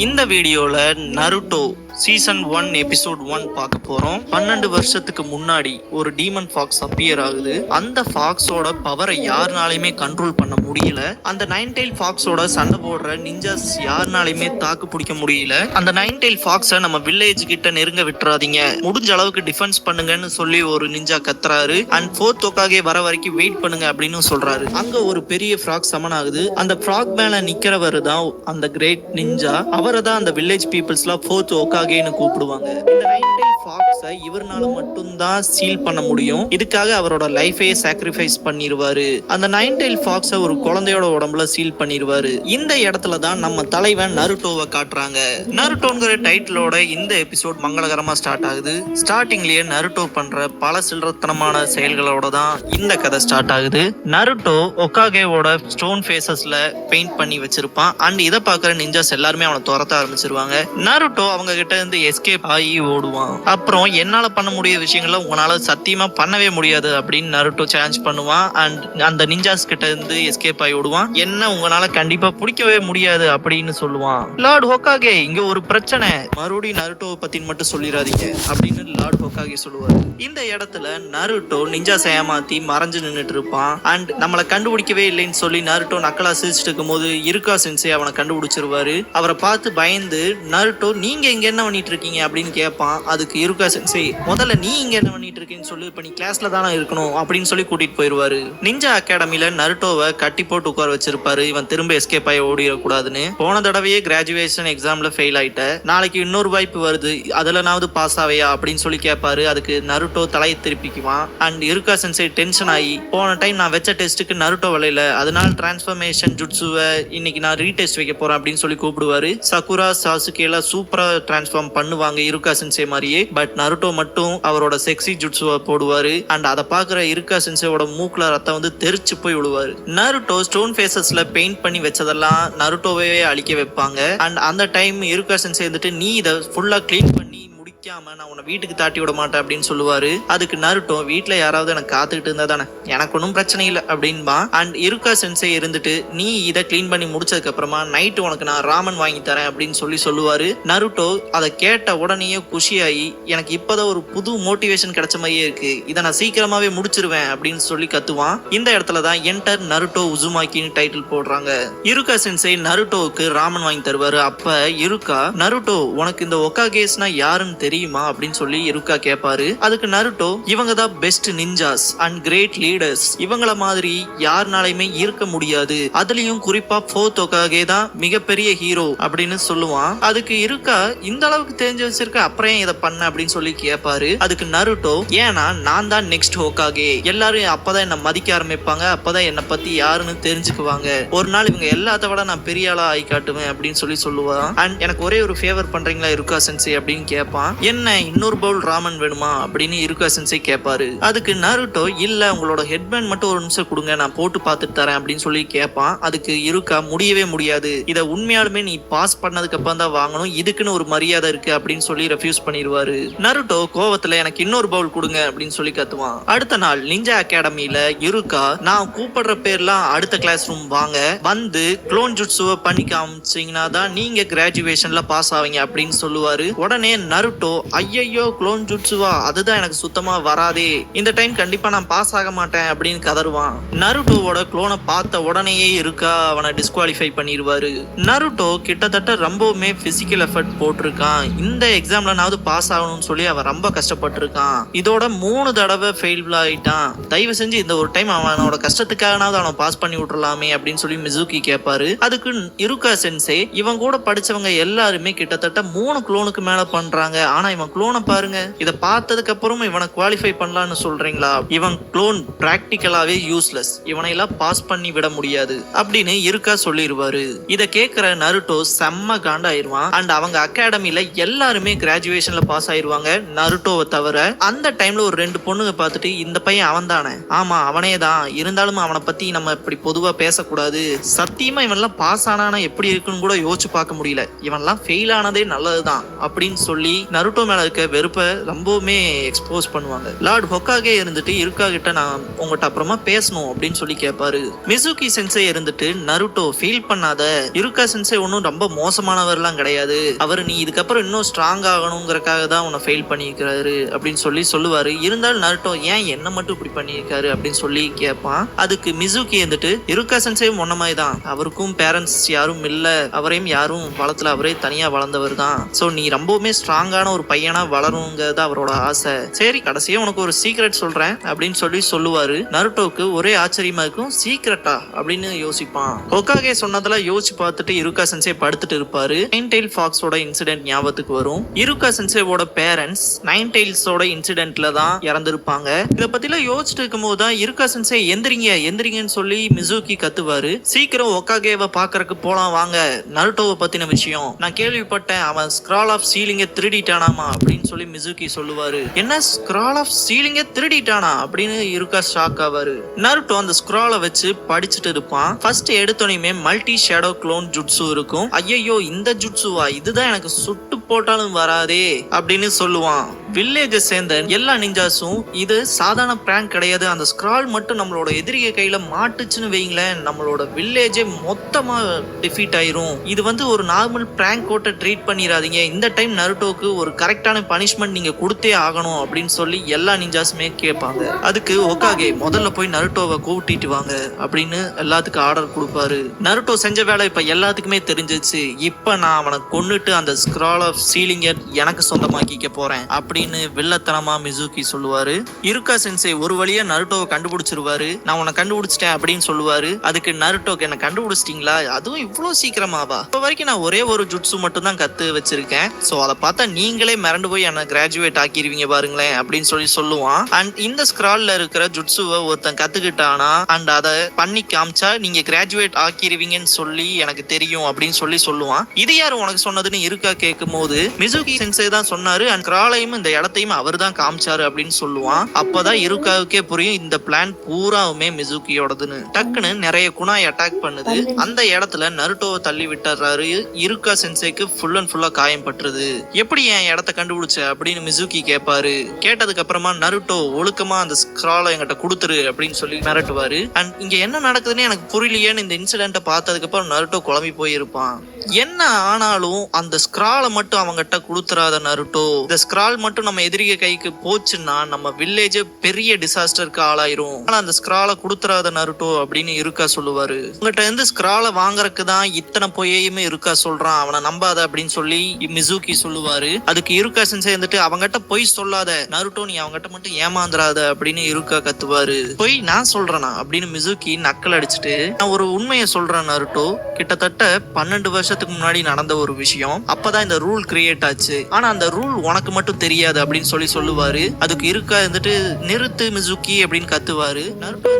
இந்த வீடியோல Naruto season 1 episode 1 பார்க்க போறோம். 12 வருஷத்துக்கு முன்னாடி ஒரு டீமன் ஃபாக்ஸ் அப்பியர் ஆகுது. அந்த ஃபாக்ஸோட பவரை யாருனாலையுமே கண்ட்ரோல் பண்ண முடியல. அந்த நைன் டெயில் ஃபாக்ஸோட சண்டை போடுற நிஞ்சாஸ் யாருனாலையுமே தாக்கு பிடிக்க முடியல. அந்த நைன் டெயில் ஃபாக்ஸை நம்ம வில்லேஜ் கிட்ட நெருங்க விட்டுறாதீங்க, முடிஞ்ச அளவுக்கு டிஃபென்ஸ் பண்ணுங்கன்னு சொல்லி ஒரு நிஞ்சா கத்துறாரு. அண்ட் ஃபோர்த் ஹோகாகே வர வரைக்கும் வெயிட் பண்ணுங்க அப்படின்னு சொல்றாரு. அங்க ஒரு பெரிய ஃப்ராக் சமன் ஆகுது. அந்த ஃப்ராக் மேல நிக்கிறவர் தான் அந்த கிரேட் நிஞ்சா. அவரை தான் அந்த வில்லேஜ் பீப்புள்ஸ்லாம் ஃபோர்த் ஹோகாகே கூப்பிடுவாங்க. இந்த நைன் டெயில் ஃபாக்ஸை இவர்னால மட்டும்தான் சீல் பண்ண முடியும். இதுக்காக அவரோட லைஃபையே சாக்ரிஃபைஸ் பண்ணிடுவாரு. அந்த நைன் டெயில் ஃபாக்ஸை ஒரு குழந்தையோட உடம்புல சீல் பண்ணிடுவாரு. இந்த இடத்துல தான் நம்ம தலைவன் நருட்டோவை காட்டுறாங்க. நருட்டோங்கிற டைட்டிலோட இந்த எபிசோட் மங்களகரமா ஸ்டார்ட் ஆகுது. ஸ்டார்டிங்லயே நருட்டோ பண்ற பல சில்லறத்தனமான செயல்களோட தான் இந்த கதை ஸ்டார்ட் ஆகுது. நருட்டோ ஒகாகேவோட ஸ்டோன் ஃபேஸஸ்ல பெயிண்ட் பண்ணி வச்சிருப்பான். அண்ட் இதை பார்க்குற நிஞ்சாஸ் எல்லாருமே அவனை துரத்த ஆரம்பிச்சிருவாங்க. நருட்டோ அவங்க கிட்ட இருந்து எஸ்கேப் ஆகி ஓடுவான். அப்புறம் என்னால பண்ண முடியாத விஷயங்கள்ல உங்களால சத்தியமா பண்ணவே முடியாது அப்படின்னு நருட்டோ சேலஞ்ச் பண்ணுவான். அண்ட் அந்த நிஞ்சாஸ் கிட்ட இருந்து எஸ்கேப் ஆகி ஓடுவான். என்ன உங்களால கண்டிப்பா பிடிக்கவே முடியாது அப்படின்னு சொல்லுவான். லார்ட் ஹோகாகே, இங்க ஒரு பிரச்சனை, மறுபடியும் நருட்டோவை பத்தி மட்டும் சொல்லிடாதீங்க அப்படின்னு லார்ட் ஹோகாகே சொல்லுவாரு. இந்த இடத்துல நருட்டோ நிஞ்சாஸ் ஏமாத்தி மறைஞ்சு நின்றுட்டு இருப்பான். அண்ட் நம்மளை கண்டுபிடிக்கவே இல்லைன்னு சொல்லி நருட்டோ நக்கலா சிரிச்சுட்டு இருக்கும் போது இருக்கா சென்சே அவனை கண்டுபிடிச்சிருவாரு. அவரை பார்த்து பயந்து நருட்டோ நீங்க இங்க என்ன பண்ணிட்டு இருக்கீங்க அப்படின்னு கேட்பான். அதுக்கு இருக்கா சென்சே, முதல்ல நீ இங்க என்ன பண்ணிட்டு இருக்கீங்கன்னு சொல்லி, இப்ப நீ கிளாஸ்ல தானே இருக்கணும் அப்படின்னு சொல்லி கூட்டிட்டு போயிருவாரு. நிஞ்சா அகாடமில நருட்டோவை கட்டி போட்டு உட்கார வச்சிருப்பாரு. இவன் திரும்ப எஸ்கேப் ஆகி ஓடிடக்கூடாதுன்னு. போன தடவையே கிராஜுவேஷன் எக்ஸாம்ல ஃபெயில் ஆயிட்ட, நாளைக்கு இன்னொரு வாய்ப்பு வருது, அதுலனாவது பாஸ் ஆவையா அப்படின்னு சொல்லி கேட்பாரு. அதுக்கு நருட்டோ தலையை திருப்பிக்குவான். அண்ட் இருக்கா சென்சே டென்ஷன் ஆகி, போன டைம் நான் வச்ச டெஸ்ட்டுக்கு நருட்டோ விளையில, அதனால டிரான்ஸ்ஃபர்மேஷன் ஜுட்சுவை இன்னைக்கு நான் ரீடெஸ்ட் வைக்க போறேன் அப்படின்னு சொல்லி கூப்பிடுவாரு. சகுரா சாசுகே எல்லாம் சூப்பரா டிரான்ஸ்ஃபார்ம் பண்ணுவாங்க இருக்கா சென்சே மாதிரியே. பட் நருட்டோ மட்டும் அவரோட செக்ஸி ஜுட்சுவை போடுவாரு. அண்ட் அதை பாக்குற இருக்கா சென்சேவோட மூக்குல ரத்தம் வந்து தெரிச்சு போய் விழுவாரு. நருட்டோ ஸ்டோன் ஃபேஸஸ்ல பெயிண்ட் பண்ணி வச்சதெல்லாம் நருட்டோவே அழிக்க வைப்பாங்க. அண்ட் அந்த டைம் இருக்கா சென்சே வந்துட்டு நீ இதை ஃபுல்லா கிளீன் பண்ணி நான் உன்னை வீட்டுக்கு தாட்டி விட மாட்டேன் அப்படின்னு சொல்லுவாரு. அதுக்கு நருட்டோ, வீட்டுல யாராவது எனக்கு காத்துக்கிட்டு இருந்தா தானே, எனக்கு ஒன்றும் பிரச்சனை இல்லை அப்படின்பா. அண்ட் இருக்கா சென்சே இருந்துட்டு நீ இதை கிளீன் பண்ணி முடிச்சதுக்கு அப்புறமா நைட்டு உனக்கு நான் ராமன் வாங்கி தரேன் அப்படின்னு சொல்லுவாரு. நருட்டோ அதை கேட்ட உடனேயே குஷியாகி, எனக்கு இப்பதான் ஒரு புது மோட்டிவேஷன் கிடைச்ச மாதிரியே இருக்கு, இதை நான் சீக்கிரமாவே முடிச்சிருவேன் அப்படின்னு சொல்லி கத்துவான். இந்த இடத்துல தான் என்டர் நருட்டோ உசுமாக்கின்னு டைட்டில் போடுறாங்க. இருக்கா சென்சே நருட்டோவுக்கு ராமன் வாங்கி தருவாரு. அப்ப இருக்கா, நருட்டோ உனக்கு இந்த ஒகாகேஸ்னா யாருன்னு தெரியுமா அப்படின்னு சொல்லி இருக்கா கேட்பாரு. அதுக்கு நருட்டோ, இவங்க தான் best ninjas and great leaders, இவங்கள மாதிரி யாருனாலையுமே இருக்க முடியாது, அதுலயும் குறிப்பா ஃபோர்த் ஹோகாகே தான் மிகப்பெரிய ஹீரோ அப்படின்னு சொல்லுவான். அதுக்கு இருக்கா, இந்த அளவுக்கு தெரிஞ்சு வச்சிருக்க, அப்புறம் இதை பண்ண அப்படின்னு சொல்லி கேட்பாரு. அதுக்கு நருட்டோ, ஏன்னா நான் தான் நெக்ஸ்ட் ஹோகாகே, எல்லாரும் அப்பதான் என்ன மதிக்க ஆரம்பிப்பாங்க, அப்பதான் என்னை பத்தி யாருன்னு தெரிஞ்சுக்குவாங்க, ஒரு நாள் இவங்க எல்லாத்த விட நான் பெரிய ஆளா ஆகி காட்டுவேன் அப்படின்னு சொல்லுவான். அண்ட் எனக்கு ஒரே ஒரு ஃபேவர் பண்றீங்களா இருக்கா சென்சே அப்படின்னு கேட்பான். என்ன இன்னொரு பவுல் ராமன் வேணுமா அப்படின்னு இருக்கா சென்சே கேட்பாரு. அதுக்கு நருட்டோ, இல்ல உங்களோட ஹெட்பேண்ட் மட்டும் ஒரு நிமிஷம் கொடுங்க, நான் போட்டு பார்த்துட்டு தரேன் அப்படின்னு சொல்லி கேட்பான். அதுக்கு இருக்கா, முடியவே முடியாது, இதை உண்மையாலுமே நீ பாஸ் பண்ணதுக்கு அப்புறம் தான் வாங்கணும், இதுக்குன்னு ஒரு மரியாதை இருக்கு அப்படின்னு சொல்லி ரெஃப்யூஸ் பண்ணிடுவாரு. நருட்டோ கோவத்துல எனக்கு இன்னொரு பவுல் கொடுங்க அப்படின்னு சொல்லி கத்துவான். அடுத்த நாள் நிஞ்சா அகாடமியில இருக்கா, நான் கூப்பிடுற பேர்லாம் அடுத்த கிளாஸ் ரூம் வாங்க, வந்து க்ளோன் ஜுட்சுவை பண்ணி காமிச்சீங்கன்னா தான் நீங்க கிராஜுவேஷன்ல பாஸ் ஆவீங்க அப்படின்னு சொல்லுவாரு. உடனே நருட்டோ, ஐயோ க்ளோன் ஜுட்சுவா, அதுதான் எனக்கு சுத்தமா வராதே, இந்த டைம் கண்டிப்பா நான் பாஸ் ஆக மாட்டேன் அப்படின்னு கதறுவான். நருட்டோவோட க்ளோனை பார்த்த உடனேயே இருக்கா அவனை டிஸ்குவாலிஃபை பண்ணிடுவாரு. நருட்டோ கிட்டத்தட்ட ரொம்பவுமே பிசிக்கல் எஃபர்ட் போட்டிருக்கான், இந்த எக்ஸாம்லனாவது பாஸ் ஆகணும்னு சொல்லி அவன் ரொம்ப கஷ்டப்பட்டிருக்கான். இதோட 3 தடவை ஃபெயில் ஆயிட்டான், தயவு செஞ்சு இந்த ஒரு டைம் அவனோட கஷ்டத்துக்காகனாவது அவனை பாஸ் பண்ணி விட்டுறலாமே அப்படின்னு சொல்லி மிசுகி கேட்பாரு. அதுக்கு இருக்கா சென்சே, இவன் கூட படிச்சவங்க எல்லாருமே கிட்டத்தட்ட 3 க்ளோனுக்கு மேல பண்றாங்க, ஆனா இவன் க்ளோனை பாருங்க, இதை பார்த்ததுக்கு அப்புறம் இவனை குவாலிஃபை பண்ணலாம்னு சொல்றீங்களா, இவன் க்ளோன் பிராக்டிக்கலாவே யூஸ்லெஸ், இவனை எல்லாம் பாஸ் பண்ணி விட முடியாது அப்படின்னு இருக்கா சொல்லிடுவாரு. இதை கேட்கிற நருட்டோ செம்ம காண்டாயிருவான். அண்ட் அவங்க அகாடமில எல்லாருமே கிராஜுவேஷன்ல பாஸ் ஆயிருவாங்க நருட்டோவை தவிர. அந்த டைம்ல ஒரு 2 பொண்ணுங்க பார்த்துட்டு, இந்த பையன் அவன் தானே, ஆமா அவனே தான், இருந்தாலும் அவனை பத்தி நம்ம இப்படி பொதுவா பேசக்கூடாது, சத்தியமா இவன்லாம் பாஸ் ஆனானா எப்படி இருக்குன்னு கூட யோசிச்சு பார்க்க முடியல, இவன்லாம் ஃபெயில் ஆனதே நல்லதுதான் அப்படின்னு சொல்லி நருட்டோ நருட்டோ மேல இருக்க வெறுப்பை ரொம்பவுமே எக்ஸ்போஸ் பண்ணுவாங்க. லார்ட் ஹொக்காகே இருந்துட்டு இருக்கா கிட்ட நான் உங்ககிட்ட அப்புறமா பேசணும் அப்படின்னு சொல்லி கேட்பாரு. மிசுகி சென்சே இருந்துட்டு நருட்டோ ஃபீல் பண்ணாத, இருக்கா சென்சே ஒன்னும் ரொம்ப மோசமானவர்லாம் கிடையாது, அவர் நீ இதுக்கப்புறம் இன்னும் ஸ்ட்ராங் ஆகணுங்கிறக்காக தான் உன்னை ஃபெயில் பண்ணியிருக்காரு அப்படின்னு சொல்லி சொல்லுவாரு. இருந்தாலும் நருட்டோ ஏன் என்ன மட்டும் இப்படி பண்ணியிருக்காரு அப்படின்னு சொல்லி கேட்பான். அதுக்கு மிசுகி வந்துட்டு இருக்கா சென்சே முன்ன மாதிரி தான், அவருக்கும் பேரண்ட்ஸ் யாரும் இல்ல, அவரையும் யாரும் வளத்துல, அவரே தனியா வளர்ந்தவர் தான். சோ நீ ரொம்பவுமே ஸ்ட்ராங்கான ஒரு பையனா வளருங்கிறது அவரோட ஆசை. சரி கடைசியா உனக்கு ஒரு சீக்ரெட் சொல்றேன் அப்படின்னு சொல்லி சொல்லுவாரு. நருட்டோக்கு ஒரே ஆச்சரியமா இருக்கும். சீக்ரெட்டா அப்படின்னு யோசிப்பான். ஹொக்காகே சொன்னதெல்லாம் யோசிச்சு பார்த்துட்டு இருக்கா சென்சே படுத்துட்டு இருப்பாரு. நைன் டெயில் ஃபாக்ஸோட இன்சிடென்ட் ஞாபகத்துக்கு வரும். இருக்கா சென்சேவோட பேரண்ட்ஸ் நைன் டெயில்ஸோட இன்சிடென்ட்ல தான் இறந்திருப்பாங்க. இத பத்திலாம் யோசிச்சுட்டு இருக்கும் போது தான் இருக்கா சென்சே எந்திரிங்க எந்திரிங்கன்னு சொல்லி மிசுகி கத்துவாரு. சீக்கிரம் ஹொக்காகேவை பாக்குறதுக்கு போலாம் வாங்க, நருட்டோவை பத்தின விஷயம் நான் கேள்விப்பட்டேன், அவன் ஸ்க்ரால் ஆஃப் சீலிங்க திருடிட்டானாமா அப்படின்னு சொல்லி மிசுகி சொல்லுவாரு. என்ன ஸ்க்ரால் ஆஃப் சீலிங்க திருடிட்டானா அப்படின்னு இருக்கா ஷாக் ஆவாரு. நருட்டோ அந்த ஸ்க்ராலை வச்சு படிச்சுட்டு இருப்பான். ஃபர்ஸ்ட் எடுத்தோனையுமே மல்டி ஷேடோ க்ளோன் ஜுட்சு இருக்கும். ஐயோ இந்த ஜுட்சுவா, இதுதான் எனக்கு சுட்டு போட்டாலும் வராதே அப்படின்னு சொல்லுவான். வில்லேஜை சேர்ந்த எல்லா நிஞ்சாஸும் இது சாதாரண பிராங்க் கிடையாது, அந்த ஸ்க்ரால் மட்டும் நம்மளோட எதிரிய கையில மாட்டுச்சுன்னு வைங்களேன், நம்மளோட வில்லேஜே மொத்தமா டிஃபீட் ஆயிரும், இது வந்து ஒரு நார்மல் பிராங்க் கோட்டை ட்ரீட் பண்ணிடாதீங்க, இந்த டைம் நருட்டோக்கு ஒரு கரெக்டான பனிஷ்மெண்ட் நீங்க கொடுத்தே ஆகணும் அப்படின்னு சொல்லி எல்லா நிஞ்சாஸுமே கேட்பாங்க. அதுக்கு ஹொக்காகே முதல்ல போய் நருட்டோவை கூட்டிட்டு வாங்க அப்படின்னு எல்லாத்துக்கும் ஆர்டர் கொடுப்பாரு. நருட்டோ செஞ்ச வேலை இப்ப எல்லாத்துக்குமே தெரிஞ்சிச்சு. இப்ப நான் அவனை கொன்னுட்டு அந்த ஸ்க்ரால் ஆஃப் சீலிங்க எனக்கு சொந்தமாக்கிக்க போறேன் அப்படின்னு வில்லத்தனமா மிசுகி சொல்லுவாரு. இருக்கா சென்சே ஒரு வழியா நருட்டோவை கண்டுபிடிச்சிருவாரு. நான் உன்னை கண்டுபிடிச்சிட்டேன் அப்படின்னு சொல்லுவாரு. அதுக்கு நருட்டோக்கு என்ன கண்டுபிடிச்சிட்டீங்களா, அதுவும் இவ்வளவு சீக்கிரமாவா, இப்ப வரைக்கும் நான் ஒரே ஒரு ஜுட்சு மட்டும் தான் கத்து வச்சிருக்கேன், சோ அதை பார்த்தா நீங்களே மிரண்டு போய் என்ன கிராஜுவேட் ஆக்கிடுவீங்க பாருங்களேன் அப்படின்னு சொல்லி சொல்லுவான். அண்ட் இந்த ஸ்க்ரால்ல இருக்கிற ஜுட்சுவை ஒருத்தன் கத்துக்கிட்டானா அண்ட் அதை பண்ணி காமிச்சா நீங்க கிராஜுவேட் ஆக்கிடுவீங்கன்னு சொல்லி எனக்கு தெரியும் அப்படின்னு சொல்லி சொல்லுவான். இது யாரு உனக்கு சொன்னதுன்னு இருக்கா கேட்கும் போது மிசுகி சென்சே தான் சொன்னாரு, அண்ட் ஸ்க்ராலையும் இந்த இடத்தையும் அவர் தான் காமிச்சாரு அப்படின்னு சொல்லுவான். அப்பதான் இருக்காவுக்கே புரியும் இந்த பிளான் பூராவுமே மிசுகியோடதுன்னு. டக்குன்னு நிறைய குணாய் அட்டாக் பண்ணுது. அந்த இடத்துல நருட்டோவை தள்ளி விட்டுறாரு. இருக்கா சென்சேக்கு ஃபுல் அண்ட் ஃபுல்லா காயம் பட்டுருது. எப்படி என் இடத்த கண்டுபிடிச்ச அப்படின்னு மிசுகி கேட்பாரு. கேட்டதுக்கு அப்புறமா நருட்டோ ஒழுக்கமா அந்த ஸ்க்ராலை என்கிட்ட கொடுத்துரு அப்படின்னு சொல்லி மிரட்டுவாரு. அண்ட் இங்க என்ன நடக்குதுன்னு எனக்கு புரியலையேன்னு இந்த இன்சிடென்ட்டை பார்த்ததுக்கு அப்புறம் நருட்டோ குழம்பி போயிருப்பான். என்ன ஆனாலும் அந்த ஸ்க்ராலை மட்டும் அவங்கிட்ட கொடுத்துறாத நருட்டோ, இந்த ஸ்க்ரால் மட்டும் நம்ம எதிரிய கைக்கு போச்சுன்னா நம்ம வில்லேஜ் பெரிய டிசாஸ்டருக்கு ஆளாயிரும், ஆனா அந்த ஸ்க்ராலை கொடுத்துறாத நருட்டோ அப்படின்னு இருக்கா சொல்லுவாரு. உங்ககிட்ட இருந்து ஸ்க்ராலை வாங்குறதுக்கு தான் இத்தனை பொய்யுமே இருக்கா சொல்றான், அவனை நம்பாத அப்படின்னு சொல்லி மிசுகி சொல்லுவாரு. அதுக்கு இருக்கா சென்சே இருந்துட்டு அவங்கிட்ட பொய் சொல்லாத நருட்டோ, நீ அவங்கிட்ட மட்டும் ஏமாந்துராத அப்படின்னு இருக்கா கத்துவாரு. பொய் நான் சொல்றேனா அப்படின்னு மிசுகி நக்கல் அடிச்சுட்டு, நான் ஒரு உண்மையை சொல்றேன் நருட்டோ, கிட்டத்தட்ட 12 வருஷத்துக்கு முன்னாடி நடந்த ஒரு விஷயம், அப்பதான் இந்த ரூல் கிரியேட் ஆச்சு, ஆனா அந்த ரூல் உனக்கு மட்டும் தெரியாது அப்படின்னு சொல்லி சொல்லுவாரு. அதுக்கு இருக்கா இருந்துட்டு நிறுத்து மிசுகி அப்படின்னு கத்துவாரு. நருட்டோ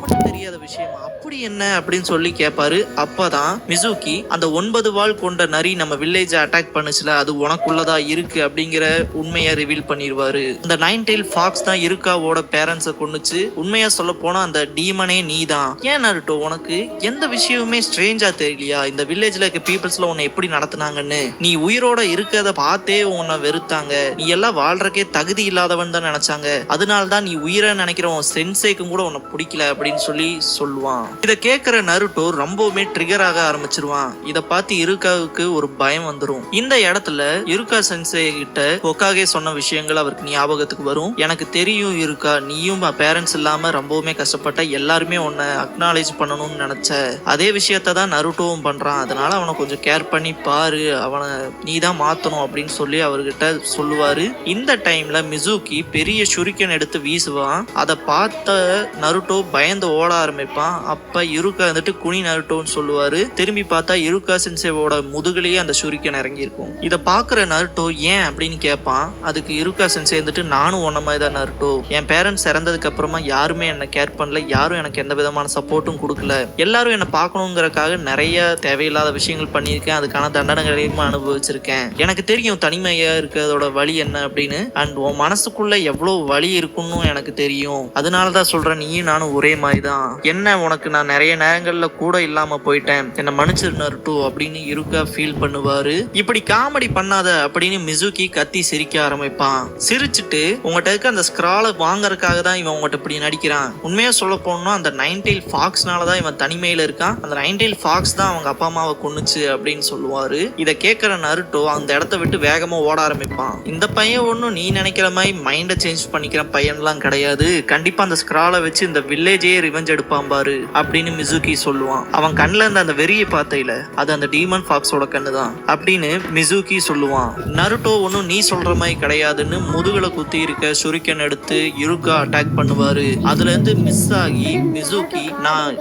மட்டும் தெரியாத விஷயமா, அப்படி என்ன அப்படின்னு சொல்லி கேட்பாரு. அப்பதான் மிசுகி அந்த 9 வால் கொண்ட நரி நம்ம வில்லேஜ் அட்டாக் பண்ணுச்சுல, அது உனக்குள்ளதா இருக்கு அப்படிங்கிற உண்மையை ரிவீல் பண்ணிடுவாரு. அந்த நைன் டெயில் ஃபாக்ஸ் தான் இருக்காவோட பேரண்ட்ஸை கொன்னுச்சு. உண்மையா சொல்ல போனா அந்த டீமனே நீ தான். ஏன் நருட்டோ உனக்கு எந்த விஷயமுமே ஸ்ட்ரேஞ்சா தெரியலையா, இந்த வில்லேஜ்ல இருக்க பீப்புள்ஸ்ல உன்னை எப்படி நடத்துனாங்கன்னு, நீ உயிரோட இருக்கிறத பார்த்தே உன்னை வெறுத்தாங்க, நீ எல்லாம் வாழ்றக்கே தகுதி இல்லாதவன் தான் நினைச்சாங்க, அதனால்தான் நீ உயிரை நினைக்கிற உன் சென்சேக்கும் கூட உன்னை பிடிக்கல அப்படின்னு சொல்லி சொல்லுவான். இத கேட்கிற நருட்டோ ரொம்பவுமே ட்ரிகர் ஆக ஆரம்பிச்சிருவான். இத பார்த்து இருக்காவுக்கு ஒரு பயம் வந்துரும். இந்த இடத்துல இருக்கா சென்சே கிட்ட ஹொக்காகே சொன்ன விஷயங்கள் அவருக்கு ஞாபகத்துக்கு வரும். எனக்கு தெரியும் இருக்கா, நீயும் பேரண்ட்ஸ் இல்லாம ரொம்பவுமே கஷ்டப்பட்ட, எல்லாருமே உன்னை அக்னாலேஜ் பண்ணணும்னு நினைச்ச அதே விஷயத்த தான் நருட்டோவும் பண்றான், அதனால அவனை கொஞ்சம் கேர் பண்ணி பாரு, அவனை நீ தான் மாத்தணும் அப்படின்னு சொல்லி அவர்கிட்ட சொல்லுவாரு. இந்த டைம்ல மிசுகி பெரிய ஷுரிக்கன் எடுத்து வீசுவான். அதை பார்த்த நருட்டோ பயந்து ஓட ஆரம்பிப்பான். அப்ப இருக்கா வந்துட்டு குனி நருட்டோன்னு சொல்லுவாரு. திரும்பி பார்த்தா இருக்கா சென்சேவோட முதுகுலயே அந்த ஷுரிக்கன் இறங்கி இருக்கும். இத பாக்குற நருட்டோ ஏன் அப்படின்னு கேட்பான். அதுக்கு இருக்கா சென்சே வந்துட்டு நானும் உன்ன மாதிரி தான் நருட்டோ, என் பேரண்ட்ஸ் இறந்ததுக்கு அப்புறமா யாருமே என்ன கேர் பண்ணல, யாரும் எனக்கு எந்த விதமான சப்போர்ட்டும் கொடுக்கல, எல்லாரும் என்ன பார்க்கணுங்கிறதுக்காக நிறைய தேவையில்லாத விஷயங்கள் பண்ணியிருக்கேன், அதுக்கான தண்டனைகளையும் அனுபவிச்சிருக்கேன், எனக்கு தெரியும் தனிமையா இருக்கிறதோட வழி என்ன அப்படின்னு, அண்ட் உன் மனசுக்குள்ள எவ்வளவு வலி இருக்குன்னு எனக்கு தெரியும், அதனாலதான் சொல்றேன் நீயும் நானும் ஒரே மாதிரி தான், என்ன உனக்கு நான் நிறைய நேரங்கள்ல கூட இல்லாம போயிட்டேன், என்ன மன்னிச்சிரு நருட்டோ அப்படின்னு இருக்க ஃபீல் பண்ணுவாரு. இப்படி காமெடி பண்ணாத அப்படின்னு மிசுகி கத்தி சிரிக்க ஆரம்பிப்பான். சிரிச்சுட்டு உங்ககிட்ட இருக்க அந்த ஸ்க்ராலை வாங்கறதுக்காக தான் இவன் உங்ககிட்ட இப்படி நடிக்கிறான், உண்மையா சொல்ல போனோம்னா அந்த நைன்டெயில் ஃபாக்ஸ்னாலதான் இவன் தனிமையில இருக்கான், அந்த நைன்டெயில் ஃபாக்ஸ் தான் அவங்க அப்பா அம்மாவை கொன்னுச்சு அப்படின்னு சொல்லுவாரு. இதை கேட்கிற நருட்டோ அந்த இடத்த விட்டு வேகமா ஓட ஆரம்பிப்பான். இந்த பையன் ஒன்னும் நீ நினைக்கிற மாதிரி மைண்ட சேஞ்ச் பண்ணிக்கிற பையன்லாம் கிடையாது, கண்டிப்பா அந்த ஸ்க்ராலை வச்சு இந்த வில்லேஜே ரிவெஞ்ச் எடுப்பான் பாரு அப்படின்னு மிசுகி சொல்லுவான். அவன் கண்ணுல இருந்த அந்த வெறியை பார்த்தையில அது அந்த டீமன் ஃபாக்ஸோட கண்ணு தான் அப்படின்னு மிசுகி சொல்லுவான். நருட்டோ ஒன்னும் நீ சொல்ற மாதிரி கிடையாதுன்னு முதுகுல குத்தி இருக்க சுரிக்கன் எடுத்து யுருகா அட்டாக் பண்ணுவாரு. அதுல இருந்து மிஸ் ஆகி மிசுகி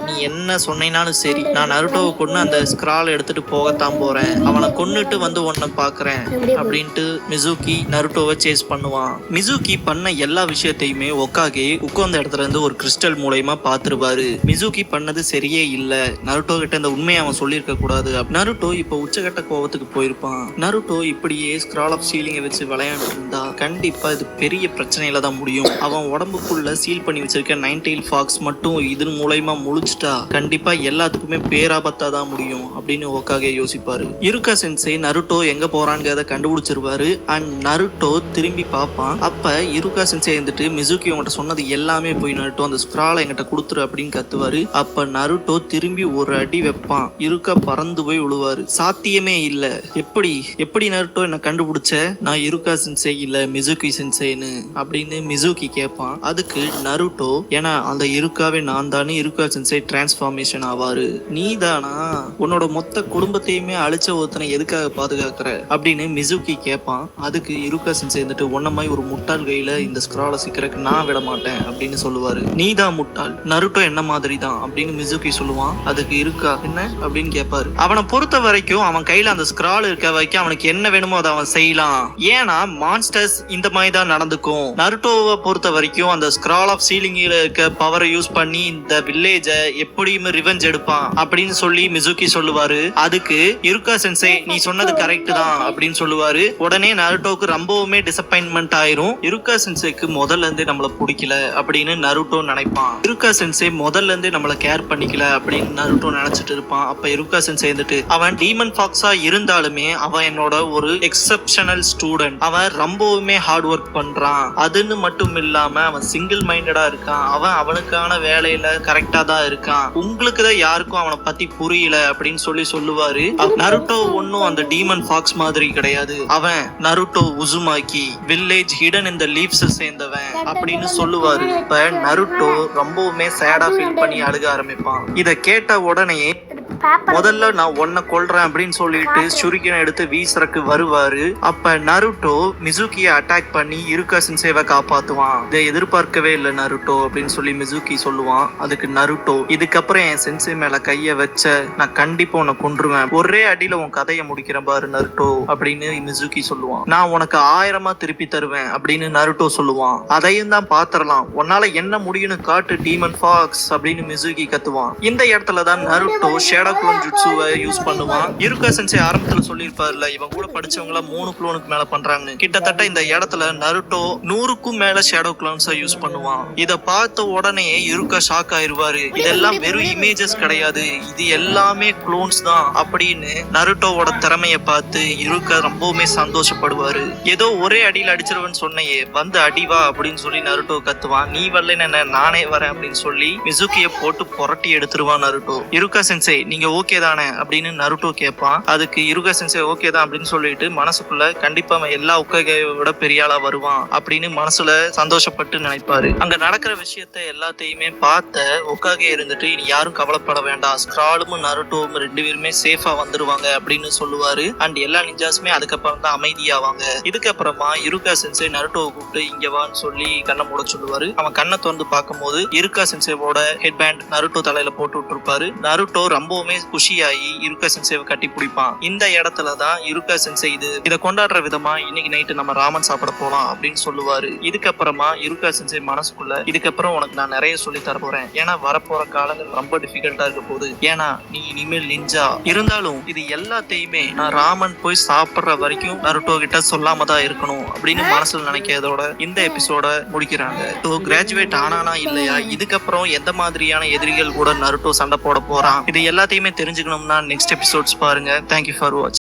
நீ என்ன சொன்னாலும் சரி, நான் நருட்டோவை கொண்டு அந்த ஸ்க்ரால் எடுத்துட்டு போகத்தான் போறேன், அவனை கொன்னுட்டு வந்து உன்னை பாக்குறேன் அப்படின்ட்டு மிசுகி நருட்டோவை சேஸ் பண்ணுவான். மிசுகி பண்ண எல்லா விஷயத்தையுமே ஒக்காகே உட்கார்ந்த இடத்துல இருந்து ஒரு கிறிஸ்டல் மூலமா பாத்துருவாரு. மிசுகி பண்ணது சரியே இல்ல, நருட்டோ கிட்ட இந்த உண்மையை அவன் சொல்லியிருக்க கூடாது. நருட்டோ இப்ப உச்சகட்ட கோவத்துக்கு போயிருப்பான். நருட்டோ இப்படியே ஸ்க்ரால் ஆஃப் சீலிங்கை வச்சு விளையாண்டு இருந்தா கண்டிப்பா இது பெரிய பிரச்சனையில தான் முடியும். அவன் உடம்புக்குள்ள சீல் பண்ணி வச்சிருக்க நைன்டெயில் ஃபாக்ஸ் மட்டும் இதன் மூலமா முழிச்சிட்டா கண்டிப்பா எல்லாத்துக்குமே பேராபத்தா தான் முடியும் அப்படின்னு ஒக்காகே யோசிப்பாரு. யுருகா சென்சை நருட்டோ எங்க போறான்னு கண்டுபிடிச்சிருவாரு. அண்ட் நருட்டோ திரும்பி பார்ப்பான். அப்ப யுருகா சென்சை இருந்துட்டு மிசுகி உங்ககிட்ட சொன்னது எல்லாமே போய் நருட்டோ அந்த ஸ்க்ராலை என்கிட்ட கொடுத்துரு அப்படின்னு கத்துவாரு. அப்ப நருட்டோ திரும்பி ஒரு அடி வைப்பான். யுருகா பறந்து போய் விழுவாரு. சாத்தியமே இல்ல, எப்படி நருட்டோ என்ன கண்டுபிடிச்ச, நான் யுருகா சென்சை இல்ல மிசுகி சென்சைன்னு அப்படின்னு மிசுகி கேட்பான். அதுக்கு நருட்டோ ஏன்னா அந்த யுருகாவே நான் தானே யுருகா சென்சை டிரான்ஸ்ஃபார்மேஷன் ஆவாரு, நீதானா உன்னோட மொத்த குடும்பத்தையுமே அழிச்ச ஒருத்தனை எதுக்காக பாதுகாக்கிற அப்படின்னு மிசுகி கேட்பான். அதுக்கு யுருகா சென்சை இருந்துட்டு ஒன்னமாய் ஒரு முட்டாள் கையில இந்த ஸ்க்ராலை சிக்கிறதுக்கு நான் விட மாட்டேன் அப்படின்னு சொல்லுவாரு. நீதான் முட்டாள், நருட்டோ என்ன மாதிரி தான் அப்படின்னு மிசுகி சொல்லுவான். அதுக்கு யுருகா என்ன அப்படின்னு கேட்பாரு. அவனை பொறுத்த வரைக்கும் அவன் கையில அந்த ஸ்க்ரால் இருக்க வரைக்கும் அவனுக்கு என்ன வேணுமோ அதை அவன் செய்யலாம், ஏன்னா மான்ஸ்டர்ஸ் இந்த மாதிரி தான் நடந்துக்கும். நருட்டோவை பொறுத்த வரைக்கும் அந்த ஸ்க்ரால் ஆஃப் சீலிங்ல இருக்க பவரை யூஸ் பண்ணி இந்த வில்லேஜ எப்படியுமே ரிவெஞ்ச் எடுப்பான் அப்படின்னு சொல்லி மிசுகி சொல்லுவாரு. அதுக்கு யுருகா சென்சை நீ சொன்னது கரெக்ட் தான் அப்படின்னு சொல்லுவாரு. உடனே நருட்டோக்கு ரொம்பவுமே டிசப்பாயின்மெண்ட் ஆயிரும். யுருகா சென்சைக்கு முதல்ல இருந்தே நம்மள பிடிக்கல அப்படின்னு நருட்டோ நினைப்பான். யுருகா சென்சை முதல்ல இருந்தே நம்மள கேர் பண்ணிக்கல அப்படின்னு நருட்டோ நினைச்சிட்டு இருப்பான். அப்ப யுருகா சென்சை இருந்துட்டு அவன் டீமன் ஃபாக்ஸா இருந்தாலுமே அவன் என்னோட ஒரு எக்ஸெப்ஷனல் ஸ்டூடெண்ட், அவன் ரொம்பவுமே ஹார்ட் ஒர்க் பண்றான், அதுன்னு மட்டும் இல்லாம அவன் சிங்கிள் மைண்டடா இருக்கான், அவனுக்கான வேலையில கரெக்டா தான் இருக்கான், உங்களுக்கு தான் யாருக்கும் அவனை பத்தி புரியல அப்படின்னு சொல்லுவாரு. நருட்டோ ஒன்னும் அந்த டீமன் ஃபாக்ஸ் மாதிரி கிடையாது, அவன் நருட்டோ உசுமாக்கி வில்லேஜ் ஹிடன் இந்த லீவ்ஸ் சேர்ந்தவன் அப்படின்னு சொல்லுவாரு. இப்ப நருட்டோ ரொம்பவுமே சேடா ஃபீல் பண்ணி அழுக ஆரம்பிப்பான். இத கேட்ட உடனே முதல்ல நான் உன்னை கொல்றேன் அப்படின்னு சொல்லிட்டு ஷுரிகனை எடுத்து வீசறக்கு வருவாரு. அப்ப நருட்டோ மிசுகியை அட்டாக் பண்ணி யுருகா சென்சைவை காப்பாத்துவான். இதை எதிர்பார்க்கவே இல்லை நருட்டோ அப்படின்னு சொல்லி மிசுகி சொல்லுவான். அதுக்கு நருட்டோ இதுக்கப்புறம் என் சென்சை மேல கைய வச்ச நான் கண்டிப்பா உன்னை கொன்றுவேன், ஒரே அடியில உன் கதையை முடிக்கிறேன் பாரு நருட்டோ அப்படின்னு மிசுகி சொல்லுவான். நான் உனக்கு 1000 திருப்பி தருவேன் அப்படின்னு நருட்டோ சொல்லுவான். அதையும் தான் பாத்திரலாம், உன்னால என்ன முடியும்னு காட்டு டீமன் ஃபாக்ஸ் அப்படின்னு மிசுகி கத்துவான். இந்த இடத்துலதான் நருட்டோ ஷேடோ குளோன் ஜுட்சுவை யூஸ் பண்ணுவான். யுருகா சென்சை ஆரம்பத்துல சொல்லியிருப்பாருல இவன் கூட படிச்சவங்க 3 குளோனுக்கு மேல பண்றாங்க. கிட்டத்தட்ட இந்த இடத்துல நருட்டோ 100க்கும் மேல ஷேடோ குளோன்ஸை யூஸ் பண்ணுவான். இத பார்த்த உடனே யுருகா ஷாக் ஆயிருவாரு. இதெல்லாம் வெறும் இமேஜஸ் கிடையாது, இது எல்லாமே குளோன்ஸ் தான் அப்படின்னு நருட்டோவோட திறமைய பார்த்து யுருகா ரொம்பவுமே சந்தோஷப்படுவாரு. ஏதோ ஒரே அடியில் அடிச்சிருவன்னு சொன்னையே வந்து அடிவா அப்படின்னு சொல்லி நருட்டோ கத்துவான். நீ வரல நானே வரேன் அப்படின்னு சொல்லி மிசுகிய போட்டு புரட்டி எடுத்துருவான் நருட்டோ. யுருகா சென்சை நீங்க ஓகே தானே அப்படின்னு நருட்டோ கேட்பான். அதுக்கு யுருகா சென்சை ஓகே தான் அப்படின்னு சொல்லிட்டு மனசுக்குள்ள கண்டிப்பா எல்லா உக்ககையோட பெரிய ஆளா வருவான் அப்படின்னு மனசுல சந்தோஷப்பட்டு நினைப்பாரு. அங்க நடக்கிற விஷயத்த எல்லாத்தையுமே பார்த்த உக்காகே இருந்துட்டு இனி யாரும் கவலைப்பட வேண்டாம், ஸ்க்ராலும் நருட்டோவும் 2 பேருமே சேஃபா வந்துருவாங்க அப்படின்னு சொல்லுவாரு. அண்ட் எல்லா நிஞ்சாஸுமே அதுக்கப்புறம் தான் அமைதியாவாங்க. இதுக்கப்புறமா யுருகா சென்சை நருட்டோவை கூப்பிட்டு இங்க வான்னு சொல்லி கண்ணை மூட சொல்லுவாரு. அவன் கண்ணை திறந்து பார்க்கும்போது யுருகா சென்சையோட ஹெட் பேண்ட் நருட்டோ தலையில போட்டு விட்டுருப்பாரு. நருட்டோ ரொம்பவுமே எல்லாருமே குஷியாகி யுருகா சென்சேவை கட்டி பிடிப்பான். இந்த இடத்துலதான் யுருகா சென்சே இதை கொண்டாடுற விதமா இன்னைக்கு நைட்டு நம்ம ராமன் சாப்பிட போலாம் அப்படின்னு சொல்லுவாரு. இதுக்கப்புறமா யுருகா சென்சே மனசுக்குள்ள இதுக்கப்புறம் உனக்கு நான் நிறைய சொல்லி தர போறேன், ஏன்னா வரப்போற காலங்கள் ரொம்ப டிஃபிகல்ட்டா இருக்க போகுது, ஏன்னா நீ இனிமேல் நிஞ்சா. இருந்தாலும் இது எல்லாத்தையுமே நான் ராமன் போய் சாப்பிடுற வரைக்கும் நருட்டோ கிட்ட சொல்லாம தான் இருக்கணும் அப்படின்னு மனசுல நினைக்கிறதோட இந்த எபிசோட முடிக்கிறாங்க. ஸோ கிராஜுவேட் ஆனானா இல்லையா, இதுக்கப்புறம் எந்த மாதிரியான எதிரிகள் கூட நருட்டோ சண்டை போட போறான், இது எல்லாத்தையுமே தெரிஞ்சுக்கணும்னா நெக்ஸ்ட் எபிசோட்ஸ் பாருங்க. தேங்க்யூ ஃபார் வாட்சிங்.